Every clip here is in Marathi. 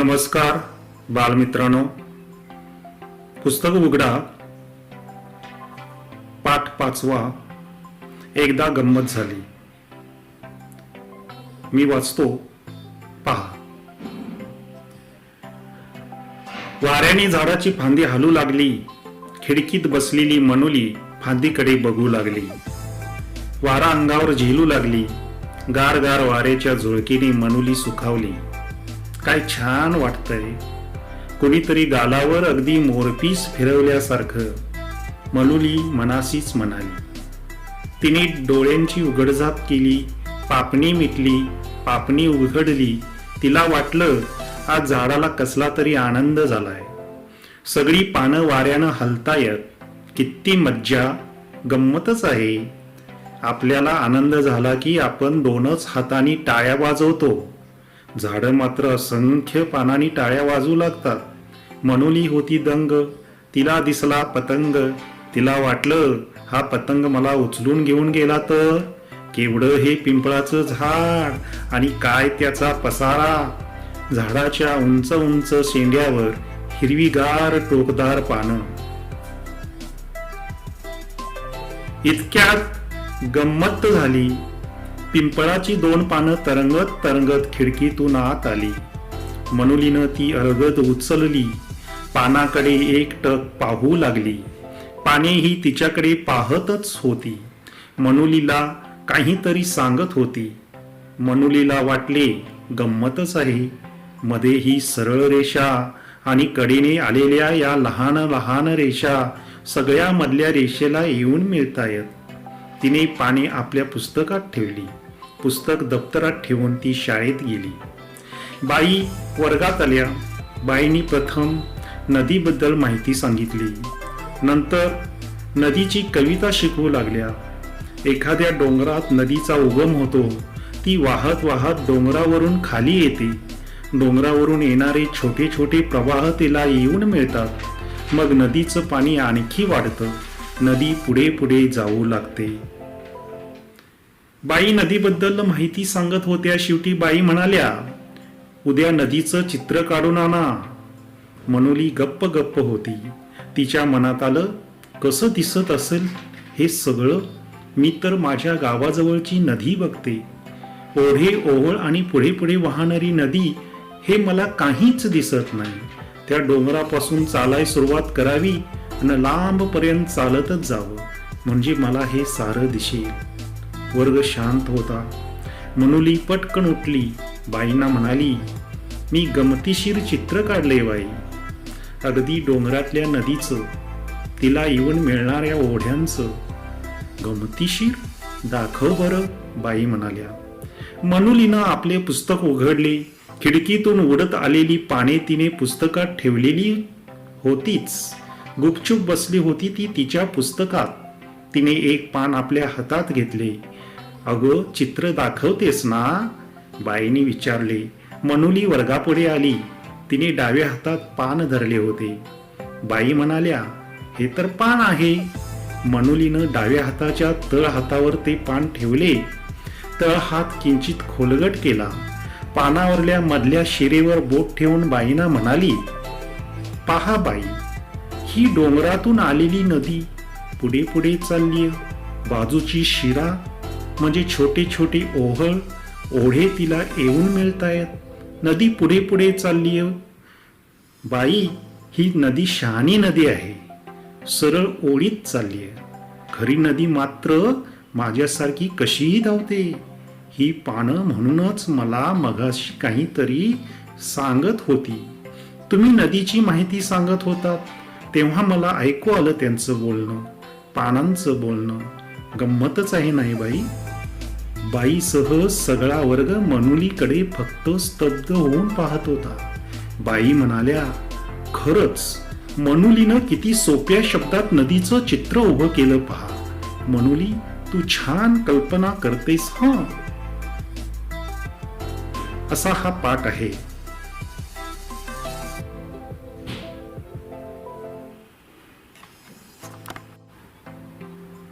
नमस्कार बालमित्रांनो, पुस्तक उघडा. पाठ 5वा. एकदा गंमत झाली. मी वाचतो, पहा. वाऱ्याने झाडाची फांदी हलू लागली. खिडकीत बसलेली मनुली फांदीकडे बघू लागली. वारा अंगावर झेलू लागली. गार गार वाऱ्याच्या झुळकीने मनुली सुखावली. काय छान वाटतंय. कोणीतरी गालावर अगदी मोरपीस फिरवल्यासारखं मनुली मनासीच म्हणाली. तिने डोळ्यांची उघडझाप केली. पापणी मिटली, पापणी उघडली. तिला वाटलं आज झाडाला कसला तरी आनंद झालाय. सगळी पानं वाऱ्यानं हलतायत. किती मज्जा, गंमतच आहे. आपल्याला आनंद झाला की आपण दोनच हातांनी टाळ्या वाजवतो. झाडं मात्र असंख्य पानांनी टाळ्या वाजवू लागतात. मनुली होती दंग. तिला दिसला पतंग. तिला वाटलं हा पतंग मला उचलून घेऊन गेला तर. केवढं हे पिंपळाचं झाड आणि काय त्याचा पसारा. झाडाच्या उंच उंच शेंड्यावर हिरवीगार टोकदार पानं. इतक्यात गंमत झाली. पिंपळाची 2 पानं तरंगत तरंगत खिडकीतून आत आली. मनुलीनं ती अलगद उचलली. पानाकडे एकटक पाहू लागली. पाने ही तिच्याकडे पाहतच होती. मनुलीला काहीतरी सांगत होती. मनुलीला वाटले गंमतच आहे. मध्ये ही सरळ रेषा आणि कडेने आलेल्या या लहान लहान रेषा सगळ्या मधल्या रेषेला येऊन मिळतायत. तिने पाने आपल्या पुस्तकात ठेवली. पुस्तक दप्तरात ठेवून ती शाळेत गेली. बाई वर्गात आल्या. बाईंनी प्रथम नदीबद्दल माहिती सांगितली. नंतर नदीची कविता शिकवू लागल्या. एखाद्या डोंगरात नदीचा उगम होतो. ती वाहत वाहत डोंगरावरून खाली येते. डोंगरावरून येणारे छोटे छोटे प्रवाह तिला येऊन मिळतात. मग नदीचं पाणी आणखी वाढतं. नदी पुढे पुढे जाऊ लागते. बाई नदीबद्दल माहिती सांगत होत्या. शेवटी बाई म्हणाल्या, उद्या नदीचं चित्र काढून आणा. मनुली गप्प गप्प होती. तिच्या मनात आलं, कसं दिसत असेल हे सगळं. मी तर माझ्या गावाजवळची नदी बघते. ओढे ओहळ आणि पुढे पुढे वाहणारी नदी हे मला काहीच दिसत नाही. त्या डोंगरापासून चालाय सुरुवात करावी आणि लांबपर्यंत चालतच जावं, म्हणजे मला हे सारं दिसेल. वर्ग शांत होता. मनुली पटकन उठली. बाईंना म्हणाली, मी गमतीशीर चित्र काढले बाई. अगदी डोंगरातल्या नदीचं, तिला येऊन मिळणाऱ्या ओढ्यांचं. गमतीशीर? दाखव बरं, बाई म्हणाल्या. मनुलीनं आपले पुस्तक उघडले. खिडकीतून उडत आलेली पाने तिने पुस्तकात ठेवलेली होतीच. गुपचूप बसली होती ती तिच्या पुस्तकात. तिने एक पान आपल्या हातात घेतले. अगं, चित्र दाखवतेस ना? बाईंनी विचारले. मनुली वर्गापुढे आली. तिने डाव्या हातात पान धरले होते. बाई म्हणाल्या, हे तर पान आहे. मनुलीनं डाव्या हाताच्या तळ हातावर ते पान ठेवले. तळ हात किंचित खोलगट केला. पानावरल्या मधल्या शिरेवर बोट ठेवून बाईंना म्हणाली, पहा बाई, ही डोंगरातून आलेली नदी पुढे पुढे चाललीय. बाजूची शिरा म्हणजे छोटे छोटे ओहळ ओढे तिला येऊन मिळतायत. नदी पुढे पुढे चाललीय. बाई, ही नदी शहाणी नदी आहे. सरळ ओढीत चाललीय. खरी नदी मात्र माझ्यासारखी कशीही धावते. ही पानं म्हणूनच मला मगाशी काहीतरी सांगत होती. तुम्ही नदीची माहिती सांगत होतात तेव्हा मला ऐकू आलं त्यांचं बोलणं, पानांचं बोलणं. गंमतच आहे नाही बाई? बाईसह सगळा वर्ग मनुलीकडे फक्त स्तब्ध होऊन पाहत होता. बाई म्हणाल्या, खरंच मनुलीनं किती सोप्या शब्दात नदीचं चित्र उभं केलं पहा. मनुली, तू छान कल्पना करतेस हं. असा हा पाठ आहे.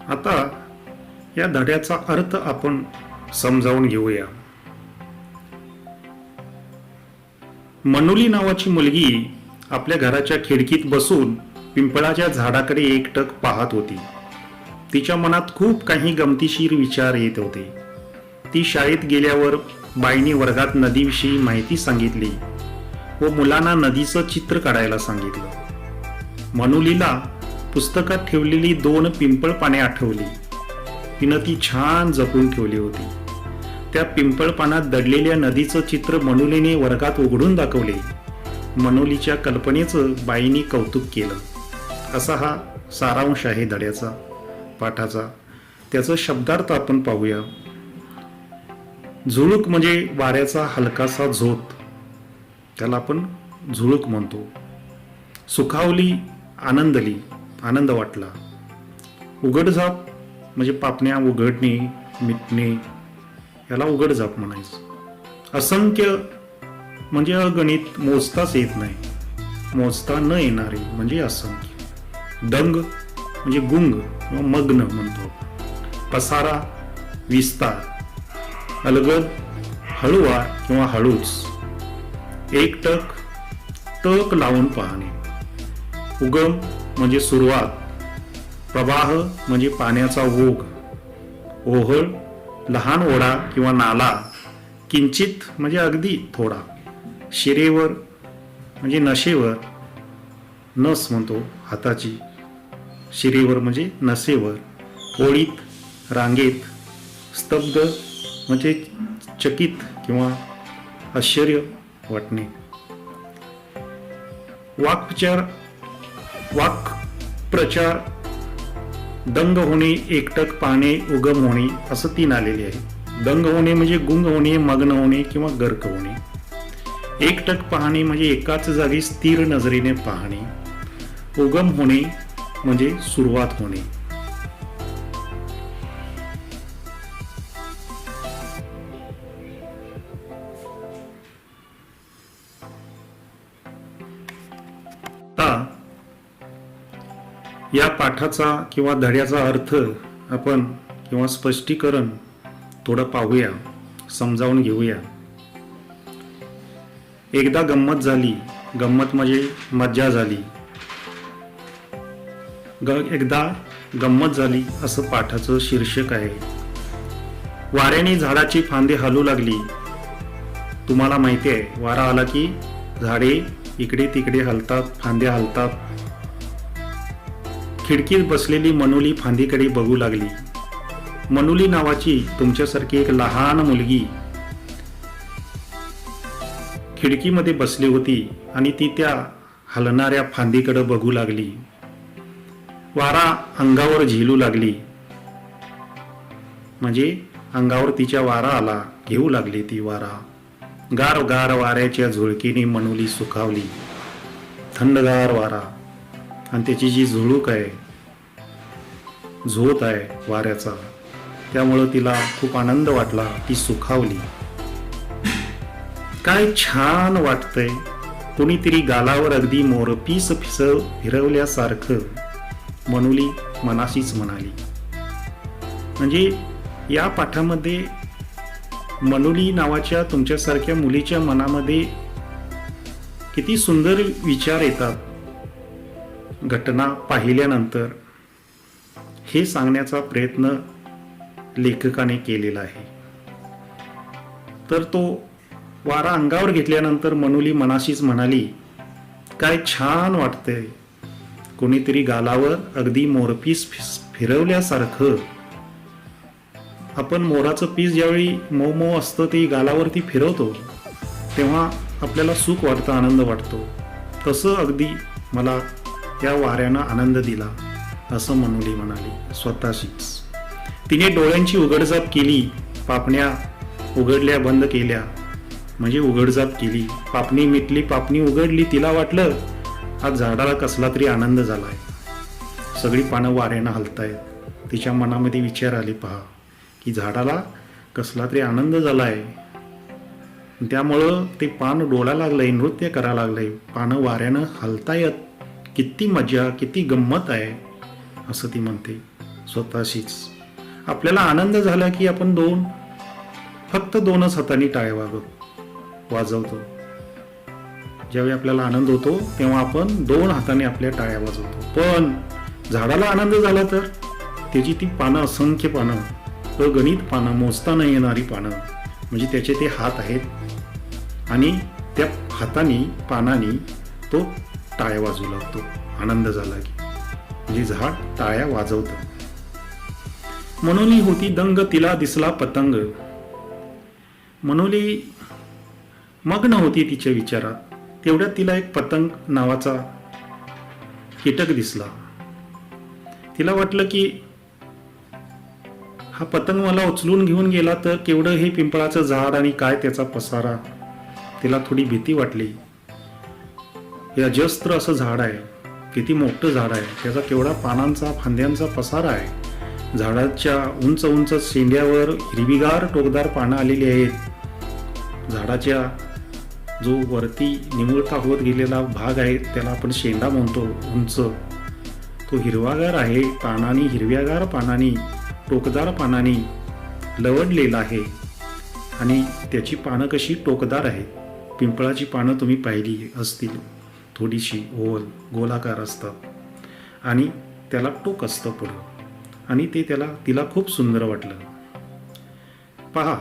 आता या धड्याचा अर्थ आपण समजावून घेऊया. मनोली नावाची मुलगी आपल्या घराच्या खिडकीत बसून पिंपळाच्या झाडाकडे एकटक पाहत होती. तिच्या मनात खूप काही गमतीशीर विचार येत होते. ती शाळेत गेल्यावर बाईंनी वर्गात नदीविषयी माहिती सांगितली व मुलांना नदीचं चित्र काढायला सांगितलं. मनोलीला पुस्तकात ठेवलेली 2 पिंपळ पाने आठवली. तिनं ती छान जपून ठेवली होती. त्या पिंपळ पानात दडलेल्या नदीचं चित्र मनोलीने वर्गात उघडून दाखवले. मनोलीच्या कल्पनेचं बाईंनी कौतुक केलं. असा हा सारांश आहे धड्याचा, पाठाचा. त्याचं शब्दार्थ आपण पाहूया. झुळूक म्हणजे वाऱ्याचा हलकासा झोत, त्याला आपण झुळूक म्हणतो. सुखावली, आनंदली, आनंद वाटला. उघडझाप म्हणजे पापण्या उघडणे, मिटणे, याला उघडझाप म्हणायचं. असंख्य म्हणजे अगणित, मोजताच येत नाही. मोजता न येणारे म्हणजे असंख्य. दंग म्हणजे गुंग किंवा मग्न म्हणतो. पसारा, विस्तार. अलगद, हळुवार किंवा हळूच. एकटक, टक लावून पाहणे. उगम म्हणजे सुरुवात. प्रवाह म्हणजे पाण्याचा ओघ. ओहळ, लहान ओढा किंवा नाला. किंचित म्हणजे अगदी थोडा. शिरेवर म्हणजे नशेवर. नस म्हणतो हाताची. शिरेवर म्हणजे नसेवर. ओळीत, रांगेत. स्तब्ध म्हणजे चकित किंवा आश्चर्य वाटणे. वाक्प्रचार, दंग होणे, एकटक पाहणे, उगम होणे, असं 3 आलेले आहे. दंग होणे म्हणजे गुंग होणे, मग्न होणे किंवा गर्क होणे. एकटक पाहणे म्हणजे एकाच जागी स्थिर नजरेने पाहणे. उगम होणे म्हणजे सुरुवात होणे. या पाठाचा किंवा धड्याचा अर्थ आपण किंवा स्पष्टीकरण थोडं पाहूया, समजावून घेऊया. एकदा गंमत झाली. गंमत म्हणजे मज्जा झाली. एकदा गंमत झाली असं पाठाचं शीर्षक आहे. वाऱ्याने झाडाची फांदे हलू लागली. तुम्हाला माहिती आहे, वारा आला की झाडे इकडे तिकडे हलतात, फांद्या हलतात. खिडकीत बसलेली मनोली फांदीकडे बघू लागली. मनोली नावाची तुमच्यासारखी एक लहान मुलगी खिडकीमध्ये बसली होती आणि ती त्या हलणाऱ्या फांदीकडे बघू लागली. वारा अंगावर झेलू लागली म्हणजे अंगावर तिच्या वारा आला, घेऊ लागली ती वारा. गार गार वाऱ्याच्या झुळकीने मनोली सुखावली. थंडगार वारा आणि त्याची जी झुळूक आहे, झोत आहे वाऱ्याचा, त्यामुळं तिला खूप आनंद वाटला. ती सुखावली. काय छान वाटतंय. कोणीतरी गालावर अगदी मोरपीस फिरवल्यासारखं, मनोली मनाशीच म्हणाली. म्हणजे या पाठामध्ये मनोली नावाच्या तुमच्यासारख्या मुलीच्या मनामध्ये किती सुंदर विचार येतात घटना पाहिल्यानंतर, हे सांगण्याचा प्रयत्न लेखकाने केलेला आहे. तर तो वारा अंगावर घेतल्यानंतर मनोली मनाशीच म्हणाली, काय छान वाटतंय. कोणीतरी गालावर अगदी मोरपीस फिरवल्यासारखं. आपण मोराचं पीस ज्यावेळी मऊ मऊ असतं ते गालावरती फिरवतो तेव्हा आपल्याला सुख वाटतं, आनंद वाटतो. तसं अगदी मला या वाऱ्यानं आनंद दिला, असं मनोली म्हणाली स्वतःशीच. तिने डोळ्यांची उघडझाप केली. पापण्या उघडल्या, बंद केल्या म्हणजे उघडझाप केली. पापणी मिटली, पापणी उघडली. तिला वाटलं आज झाडाला कसला तरी आनंद झालाय. सगळी पानं वाऱ्यानं हलतायत. तिच्या मनामध्ये विचार आले, पहा की झाडाला कसला तरी आनंद झालाय. त्यामुळं ते पान डोळा लागलंय, नृत्य करायला लागलंय. पानं वाऱ्यानं हलतायत. किती मजा, किती गंमत आहे, असं ती म्हणते स्वतःशीच. आपल्याला आनंद झाला की आपण फक्त 2च हातांनी टाळ्या वाजवतो. ज्यावेळी आपल्याला आनंद होतो तेव्हा आपण 2 हाताने आपल्या टाळ्या वाजवतो. पण झाडाला आनंद झाला तर त्याची ती पानं, असंख्य पानं, अगणित पानं, मोजता न येणारी पानं, म्हणजे त्याचे ते हात आहेत आणि त्या हाताने, पानाने तो टाळ्या वाजवू लागतो आनंद झाला की. म्हणजे झाड टाळ्या वाजवतं. मनोली होती दंग, तिला दिसला पतंग. मनोली मग्न होती तिच्या विचारात. तेवढ्यात तिला एक पतंग नावाचा कीटक दिसला. तिला वाटलं की हा पतंग मला उचलून घेऊन गेला तर केवढं हे पिंपळाचं झाड आणि काय त्याचा पसारा. तिला थोडी भीती वाटली. हे अजस्त्र असं झाड आहे, किती मोठं झाड आहे, त्याचा केवढा पानांचा, फांद्यांचा पसारा आहे. झाडाच्या उंच उंच शेंड्यावर हिरवीगार टोकदार पानं आलेली आहेत. झाडाच्या जो वरती निमुळता होत गेलेला भाग आहे त्याला आपण शेंडा म्हणतो, उंच, तो हिरवागार आहे. पानांनी, हिरव्यागार पानांनी, टोकदार पानांनी लवडलेला आहे आणि त्याची पानं कशी टोकदार आहेत. पिंपळाची पानं तुम्ही पाहिली असतील, थोडीशी ओल गोलाकार असतात आणि त्याला टोक असतं पुढं, आणि ते तिला खूप सुंदर वाटलं. पहा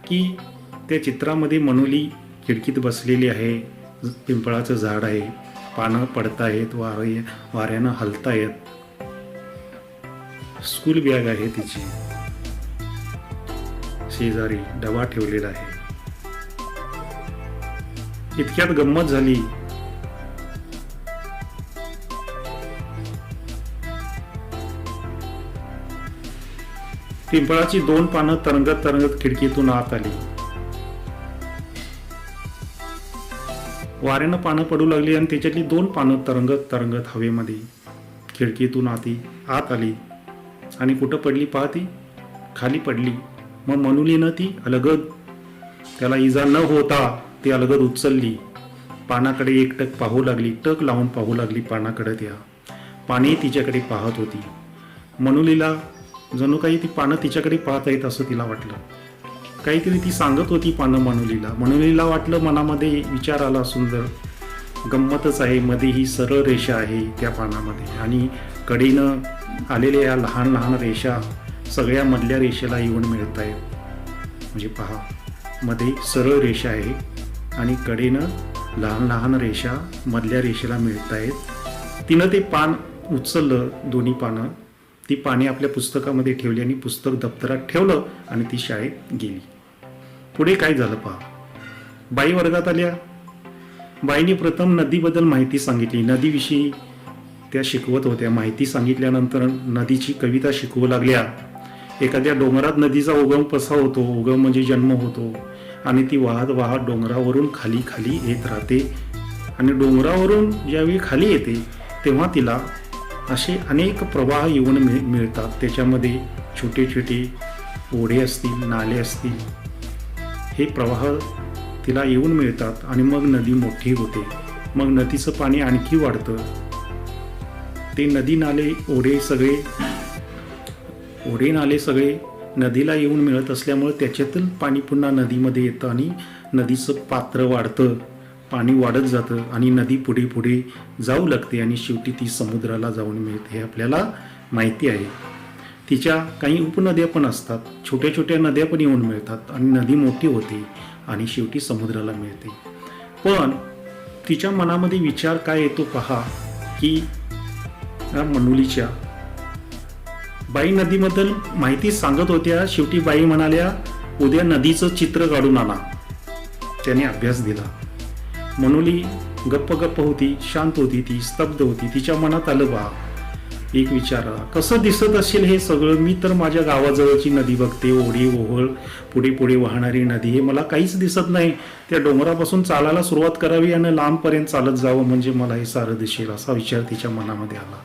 की त्या चित्रामध्ये मनोली खिडकीत बसलेली आहे. पिंपळाचं झाड आहे, पानं पडतायत, वाऱ्यानं हलतायत. स्कूल बॅग आहे तिची, शेजारी डबा ठेवलेला आहे. इतक्यात गंमत झाली. पिंपळाची 2 पानं तरंगत तरंगत खिडकीतून आत आली. वाऱ्यानं पानं पडू लागली आणि त्याच्यातली 2 पानं तरंगत तरंगत हवेमध्ये खिडकीतून आत आली आणि कुठं पडली पाहती, खाली पडली. मग मनोलीनं ती अलगद, त्याला इजा न होता ती अलगद उचलली. पानाकडे एकटक पाहू लागली, टक लावून पाहू लागली पानाकडे. त्या पाने तिच्याकडे पाहत होती. मनोलीला जणू काही ती पानं तिच्याकडे पाहत आहेत असं तिला वाटलं. काहीतरी ती सांगत होती पानं मनोलीला. मनोलीला वाटलं, मनामध्ये विचार आला सुंदर, गंमतच आहे. मध्ये ही सरळ रेषा आहे त्या पानामध्ये आणि कडेनं आलेल्या या लहान लहान रेषा सगळ्या मधल्या रेषेला येऊन मिळत आहेत. म्हणजे पहा, मध्ये सरळ रेषा आहे आणि कडेनं लहान लहान रेषा मधल्या रेषेला मिळत आहेत. तिनं ते पान उचललं, दोन्ही पानं. ती पाने आपल्या पुस्तकामध्ये ठेवली आणि पुस्तक दप्तरात ठेवलं आणि ती शाळेत गेली. पुढे काय झालं पहा. बाई वर्गात आल्या. बाईने प्रथम नदीबद्दल माहिती सांगितली. नदीविषयी त्या शिकवत होत्या. माहिती सांगितल्यानंतर नदीची कविता शिकवू लागल्या. एखाद्या डोंगरात नदीचा उगम कसा होतो, उगम म्हणजे जन्म होतो, आणि ती वाहत वाहत डोंगरावरून खाली खाली येत राहते आणि डोंगरावरून ज्यावेळी खाली येते तेव्हा तिला असे अनेक प्रवाह येऊन मिळतात. त्याच्यामध्ये छोटे छोटे ओढे असतील, नाले असतील, हे प्रवाह तिला येऊन मिळतात आणि मग नदी मोठी होते. मग नदीचं पाणी आणखी वाढतं. ते नदी नाले ओढे नाले सगळे नदीला येऊन मिळत असल्यामुळे त्याच्यातून पाणी पुन्हा नदीमध्ये येतं आणि नदीचं पात्र वाढतं, पाणी वाढत जातं आणि नदी पुढे पुढे जाऊ लागते आणि शेवटी ती समुद्राला जाऊन मिळते. हे आपल्याला माहिती आहे. तिच्या काही उपनद्या पण असतात, छोट्या छोट्या नद्या पण येऊन मिळतात आणि नदी मोठी होते आणि शेवटी समुद्राला मिळते. पण तिच्या मनामध्ये विचार काय येतो पहा की मनोलीच्या. बाई नदीबद्दल माहिती सांगत होत्या. शेवटी बाई म्हणाल्या, उद्या नदीचं चित्र काढून आणा. त्याने अभ्यास दिला. मनोली गप्प गप्प होती, शांत होती, ती स्तब्ध होती. तिच्या मनात आलं बा एक विचार, कसं दिसत असेल हे सगळं. मी तर माझ्या गावाजवळची नदी बघते, ओढी ओहळ पुढे पुढे वाहणारी नदी, हे मला काहीच दिसत नाही. त्या डोंगरापासून चालायला सुरुवात करावी आणि लांबपर्यंत चालत जावं म्हणजे मला हे सारं दिसेल, असा विचार तिच्या मनामध्ये आला.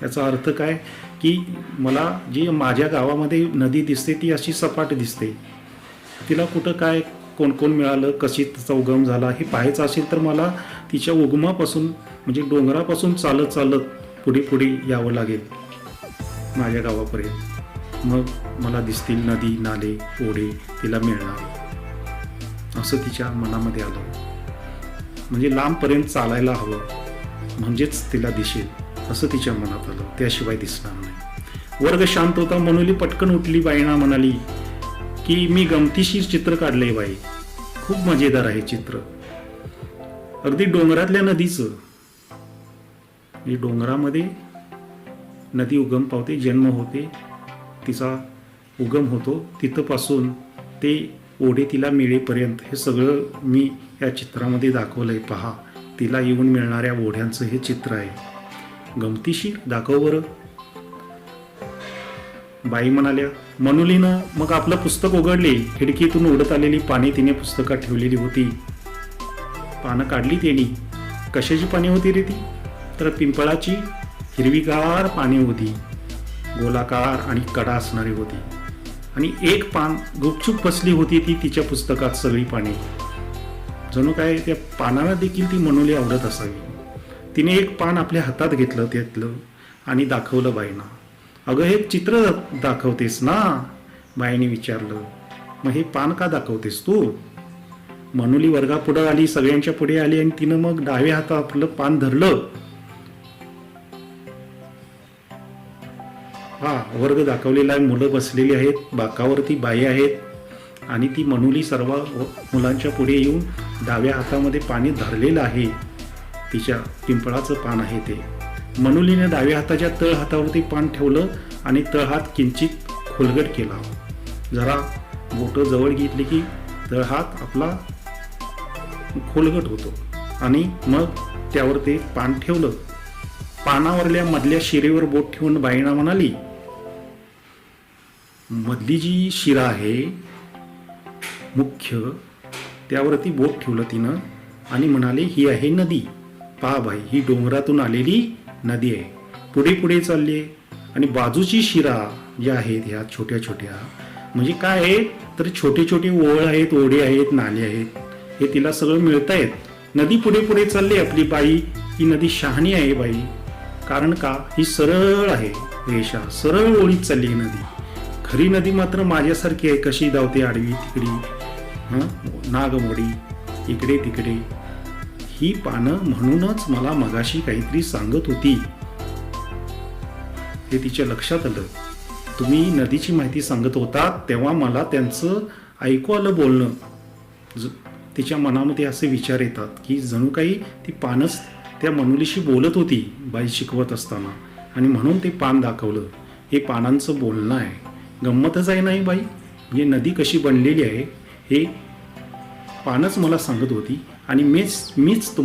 याचा अर्थ काय की मला जी माझ्या गावामध्ये नदी दिसते ती अशी सपाट दिसते. तिला कुठं काय कोण कोण मिळालं, कशी तिचा उगम झाला हे पाहायचं असेल तर मला तिच्या उगमापासून म्हणजे डोंगरापासून चालत चालत पुढे पुढे यावं लागेल माझ्या गावापर्यंत. मग मला दिसतील नदी नाले ओढे, तिला मिळणार, असं तिच्या मनामध्ये आलं. म्हणजे लांबपर्यंत चालायला हवं, म्हणजेच तिला दिसेल असं तिच्या मनात आलं, त्याशिवाय दिसणार नाही. वर्ग शांत होता. मनोली पटकन उठली. बाईंना म्हणाली की मी गमतीशीर चित्र काढलंय बाई, खूप मजेदार आहे चित्र, अगदी डोंगरातल्या नदीचं. डोंगरामध्ये नदी उगम पावते, जन्म होते, तिचा उगम होतो, तिथपासून ते ओढे तिला मिळेपर्यंत हे सगळं मी या चित्रामध्ये दाखवलंय. पहा, तिला येऊन मिळणाऱ्या ओढ्यांचं हे चित्र आहे. गमतीशीर, दाखव बरं. बाई म्हणाल्या. मनोलीनं मग आपलं पुस्तक उघडले. खिडकीतून उडत आलेली पाने तिने पुस्तकात ठेवलेली होती. पानं काढली त्यांनी. कशाची पाने होती रे ती? तर पिंपळाची हिरवीगार पाने होती, गोलाकार आणि कडा असणारी होती. आणि एक पान गुपचूप बसली होती ती तिच्या पुस्तकात, सगळी पाने. जणू काय त्या पानाला देखील ती मनोली आवडत असावी. तिने एक पान आपल्या हातात घेतलं त्यातलं आणि दाखवलं बाईंना. अगं, हे चित्र दाखवतेस ना? बाईने विचारलं. मग हे पान का दाखवतेस तू? मनोली वर्गापुढे आली, सगळ्यांच्या पुढे आली आणि तिनं मग डाव्या हातात आपलं पान धरलं. हा वर्ग दाखवलेला आहे, मुलं बसलेली आहेत, बाकावरती बाई आहेत आणि ती मनोली सर्व मुलांच्या पुढे येऊन डाव्या हातामध्ये पाणी धरलेलं आहे. तिच्या पिंपळाचं पान आहे ते. मनोलीने डाव्या हाताच्या तळ हातावरती पान ठेवलं आणि तळहात किंचित खोलगट केला. जरा बोटं जवळ घेतली की तळहात आपला खोलगट होतो आणि मग त्यावर ते पान ठेवलं. पानावरल्या मधल्या शिरेवर बोट ठेवून बाईंना म्हणाली, मधली जी शिरा आहे मुख्य, त्यावरती बोट ठेवलं तिनं आणि म्हणाले, ही आहे नदी. पहा बाई, ही डोंगरातून आलेली नदी आहे. पुढे पुढे चालली आहे आणि बाजूची शिरा ज्या आहेत ह्या छोट्या छोट्या, म्हणजे काय आहे तर छोटे छोटे ओळ आहेत, ओढे आहेत, नाले आहेत, हे तिला सगळं मिळत आहेत. नदी पुढे पुढे चालली आपली बाई. ही नदी शहाणी आहे बाई. कारण का? ही सरळ आहे रेषा, सरळ ओळीत चालली ही नदी. खरी नदी मात्र माझ्यासारखी आहे, कशी धावते आडवी तिकडी, नागमोडी इकडे तिकडे. ही पानं म्हणूनच मला मगाशी काहीतरी सांगत होती. हे तिच्या लक्षात आलं. तुम्ही नदीची माहिती सांगत होता तेव्हा मला त्यांचं ऐकू आलं बोलणं. तिच्या मनामध्ये असे विचार येतात की जणू काही ती पानच त्या मनोलीशी बोलत होती बाई शिकवत असताना, आणि म्हणून ते पान दाखवलं. हे पानांचं बोलणं आहे. गंमतच आहे नाही बाई? म्हणजे नदी कशी बनलेली आहे हे पानच मला सांगत होती आणि मीच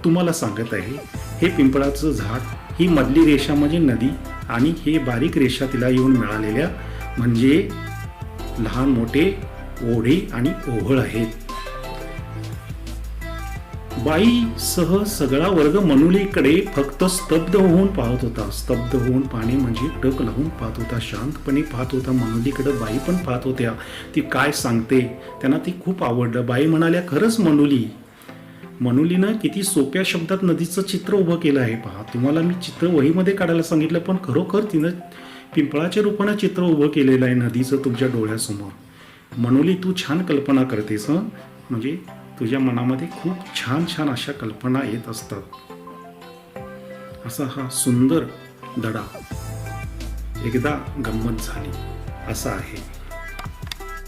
तुम्हाला सांगत आहे. हे पिंपळाचं झाड, ही मधली रेषा म्हणजे नदी आणि हे बारीक रेषा तिला येऊन मिळालेल्या म्हणजे लहान मोठे ओढे आणि ओहळ आहेत. बाईसह सगळा वर्ग मनोलीकडे फक्त स्तब्ध होऊन पाहत होता. स्तब्ध होऊन पाहणे म्हणजे टक लावून पाहत होता, शांतपणे पाहत होता. मनोलीकडे बाई पण पाहत होत्या, ती काय सांगते. त्यांना ती खूप आवडलं. बाई म्हणाल्या, खरंच मनोलीनं किती सोप्या शब्दात नदीचं चित्र उभं केलं आहे. पहा, तुम्हाला मी चित्र वहीमध्ये काढायला सांगितलं, पण खरोखर तिनं पिंपळाच्या रूपानं चित्र उभं केलेलं आहे नदीचं तुमच्या डोळ्यासमोर. मनोली, तू छान कल्पना करतेस. म्हणजे तुझ्या मनामध्ये खूप छान छान अशा कल्पना येत असतात. असा हा सुंदर धडा. एकदा गंमत झाली असा आहे.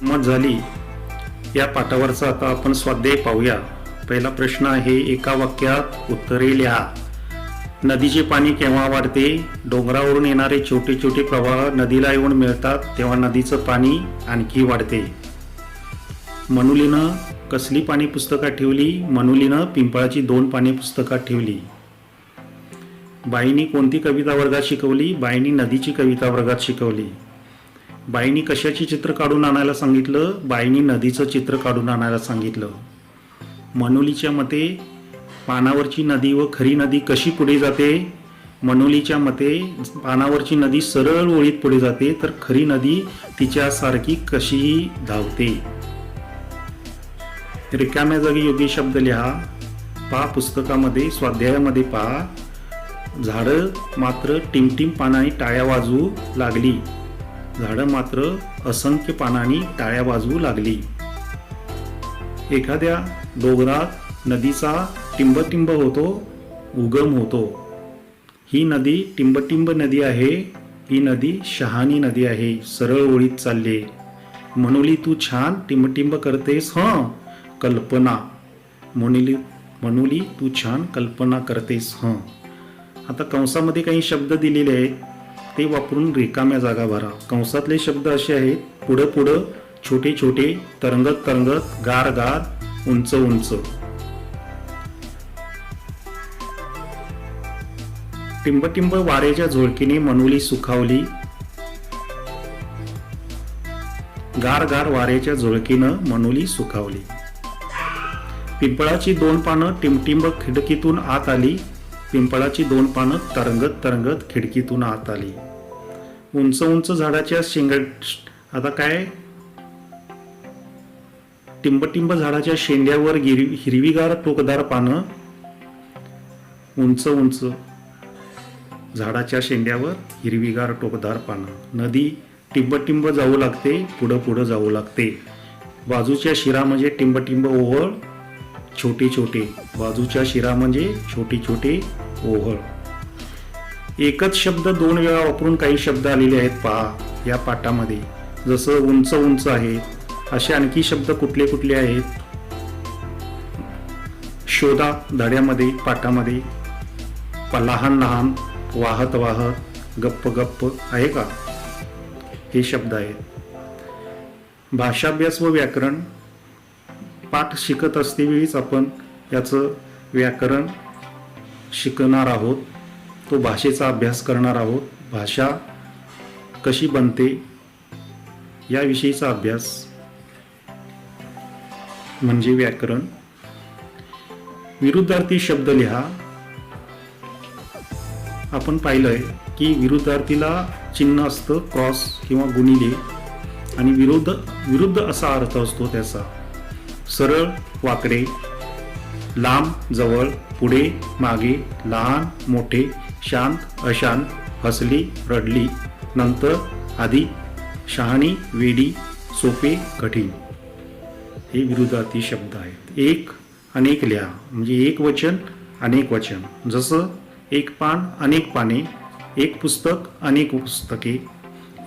गंमत झाली या पाठावरचा आता आपण स्वाध्याय पाहूया. पहिला प्रश्न आहे, एका वाक्यात उत्तरे लिहा. नदीचे पाणी केव्हा वाढते? डोंगरावरून येणारे छोटे छोटे प्रवाह नदीला येऊन मिळतात तेव्हा नदीचं पाणी आणखी वाढते. मनोलीनं कसली पाने पुस्तकात ठेवली? मनोलीनं पिंपळाची 2 पाने पुस्तकात ठेवली. बाईंनी कोणती कविता वर्गात शिकवली? बाईंनी नदीची कविता वर्गात शिकवली. बाईंनी कशाची चित्र काढून आणायला सांगितलं? बाईंनी नदीचं चित्र काढून आणायला सांगितलं. मनोलीच्या मते पानावरची नदी व खरी नदी कशी पुढे जाते? मनोलीच्या मते पानावरची नदी सरळ ओळीत पुढे जाते, तर खरी नदी तिच्यासारखी कशीही धावते. रिकाम्या जागी योग्य शब्द लिहा. पहा पुस्तकामध्ये, स्वाध्यायामध्ये पहा. झाडं मात्र टिमटिम पानांनी टाळ्या वाजवू लागली. झाडं मात्र असंख्य पानांनी टाळ्या वाजवू लागली. एखाद्या डोंगरात नदीचा टिंबटिंब होतो, उगम होतो. ही नदी टिंबटिंब नदी आहे. ही नदी शहाणी नदी आहे. सरळ ओळीत चालले. मनोली तू छान टिंबटिंब करतेस हं कल्पना. मनोली तू छान कल्पना करतेस हं. आता कंसामध्ये काही शब्द दिलेले आहेत, ते वापरून रिकाम्या जागा भरा. कंसातले शब्द असे आहेत: पुढं पुढं, छोटे छोटे, तरंगत तरंगत, गार गार, उंच उंच. टिंबटिंब वाऱ्याच्या झुळकीने मनोली सुखावली. गार गार वाऱ्याच्या झुळकीनं मनोली सुखावली. पिंपळाची दोन पानं टिंबटिंब खिडकीतून आत आली. पिंपळाची दोन पानं तरंगत तरंगत खिडकीतून आत आली. उंच उंच झाडाच्या आता काय, टिंबटिंब झाडाच्या शेंड्यावर हिरवीगार टोकदार पानं. उंच उंच झाडाच्या शेंड्यावर हिरवीगार टोकदार पानं. नदी टिंबटिंब जाऊ लागते, पुढं पुढं जाऊ लागते. बाजूच्या शिरा म्हणजे टिंबटिंब ओहळ, छोटे छोटे. बाजूच्या शिरा म्हणजे छोटे छोटे ओहळ. एकच शब्द दोन वेळा वापरून काही शब्द आलेले आहेत पहा या पाठामध्ये. जसं उंच उंच आहे, असे आणखी शब्द कुठले कुठले आहेत शोधा धड्यामध्ये, पाठामध्ये. लहान लहान, वाहत वाहत, गप्प गप्प आहे का, हे शब्द आहेत. भाषाभ्यास व व्याकरण. पाठ शिकत असतेवेळीच आपण याचं व्याकरण शिकणार आहोत. तो भाषेचा अभ्यास करणार आहोत. भाषा कशी बनते याविषयीचा अभ्यास म्हणजे व्याकरण. विरुद्धार्थी शब्द लिहा. आपण पाहिलंय की विरुद्धार्थीला चिन्ह असतं क्रॉस किंवा गुणिले, आणि विरुद्ध असा अर्थ असतो त्याचा. सरळ वाकडे, लांब जवळ, पुढे मागे, लहान मोठे, शांत अशांत, हसली रडली, नंतर आधी, शहाणी वेडी, सोपे कठीण, हे विरुद्धार्थी शब्द आहेत. एक अनेक लिहा म्हणजे एक वचन अनेक वचन. जसं एक पान अनेक पाने, एक पुस्तक अनेक पुस्तके,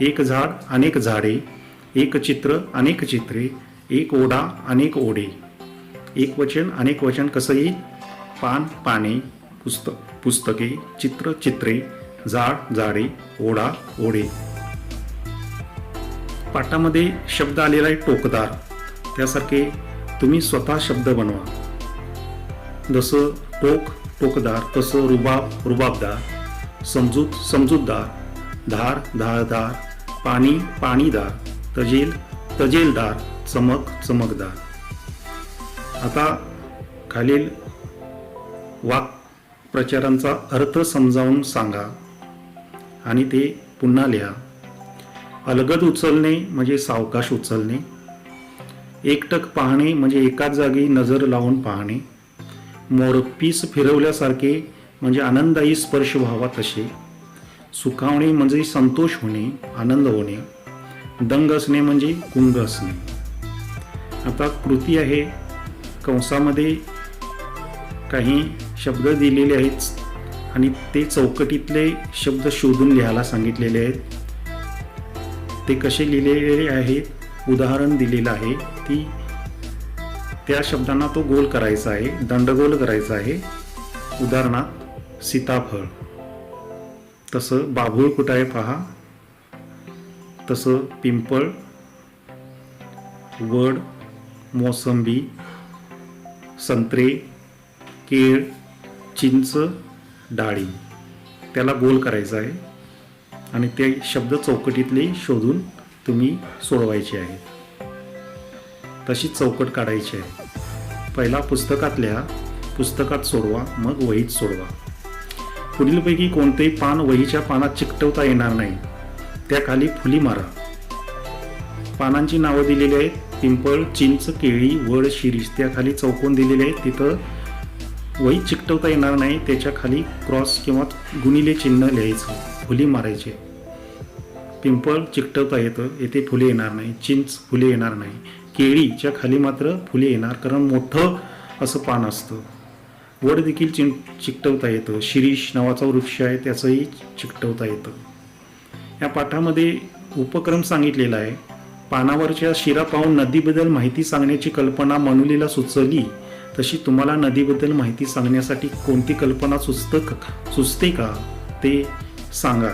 एक झाड अनेक झाडे, एक चित्र अनेक चित्रे, एक ओढा अनेक ओढे. एक वचन अनेक वचन कसं येईल? पान पाने, पुस्तके, चित्र चित्रे, झाड झाडे, ओढा ओढे. पाठामध्ये शब्द आलेला आहे टोकदार. त्यासारखे तुम्ही स्वतः शब्द बनवा. जसं टोक टोकदार, तसं रुबाब रुबाबदार, समजूत समजूतदार, धार धारदार, पाणी पाणीदार, तजेल तजेलदार, चमक चमकदार. आता खालील वाक्प्रचारांचा अर्थ समजावून सांगा आणि ते पुन्हा लिहा. अलगद उचलणे म्हणजे सावकाश उचलणे. एकटक पाहणे म्हणजे एकाच जागी नजर लावून पाहणे. मोरपीस फिरवल्यासारखे म्हणजे आनंददायी स्पर्श व्हावा तसे. सुखावणे म्हणजे संतोष होणे, आनंद होणे. दंग असणे म्हणजे गुंग असणे. आता कृती आहे. कंसामध्ये काही शब्द दिलेले आहेत आणि ते चौकटीतले शब्द शोधून लिहायला सांगितलेले आहेत. ते कसे लिहिलेले आहेत उदाहरण दिलेलं आहे. त्या शब्दांना तो गोल करायचा आहे, दंडगोल करायचा आहे. उदाहरणार्थ सीताफळ. तसं बाभूळ कुठं आहे पहा. तसं पिंपळ, वड, मोसंबी, संत्रे, केळ, चिंच, डाळी. त्याला गोल करायचा आहे आणि ते शब्द चौकटीतले शोधून तुम्ही सोडवायचे आहेत. तशी चौकट काढायची आहे. पहिला पुस्तकात लिहा, पुस्तकात सोडवा, मग वहीत सोडवा. पुढीलपैकी कोणतेही पान वहीच्या पानात चिकटवता येणार नाही. त्याखाली फुली मारा. पानांची नावं दिलेली आहेत. पिंपळ, चिंच, केळी, वड, शिरीष. त्याखाली चौकोन दिलेले आहेत. तिथं वही चिकटवता येणार नाही. त्याच्या खाली क्रॉस किंवा गुणिले चिन्ह लिहायचं, फुली मारायचे. पिंपळ चिकटवता येतं, येथे फुले येणार नाही. चिंच फुले येणार नाही. केळीच्या खाली मात्र फुले येणार, कारण मोठं असं पान असतं. वड देखील चिकटवता येतं. शिरीष नावाचा वृक्ष आहे त्याचंही चिकटवता येतं. या पाठामध्ये उपक्रम सांगितलेला आहे. पानावरच्या शिरा पाहून नदीबद्दल माहिती सांगण्याची कल्पना मनूलीला सुचली तशी तुम्हाला नदीबद्दल माहिती सांगण्यासाठी कोणती कल्पना सुचते का ते सांगा.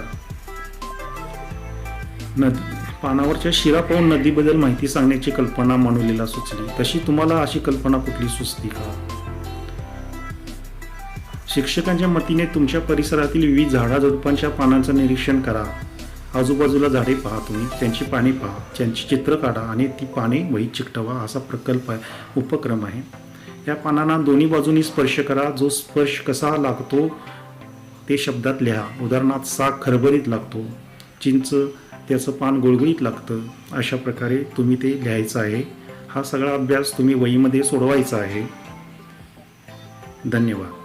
पानावरच्या शिरा पाहून नदीबद्दल माहिती सांगण्याची कल्पना मनूलीला सुचली तशी तुम्हाला अशी कल्पना कुठली सुचते का. शिक्षकांच्या मतीने तुमच्या परिसरातील विविध झाडाझुडपांच्या पानांचं निरीक्षण करा. आजूबाजूला झाडे पहा, तुम्ही त्यांची पाने पहा, त्यांची चित्र काढा आणि ती पाने वहीत चिकटवा असा उपक्रम आहे. या पानांना दोन्ही बाजूनी स्पर्श करा. जो स्पर्श कसा लागतो ते शब्दात लिहा. उदाहरणार्थ साग खरबरीत लागतो, चिंच त्याचं पान गुळगुळीत लागतं. अशा प्रकारे तुम्ही ते लिहायचं आहे. हा सगळा अभ्यास तुम्ही वहीमध्ये सोडवायचा आहे. धन्यवाद.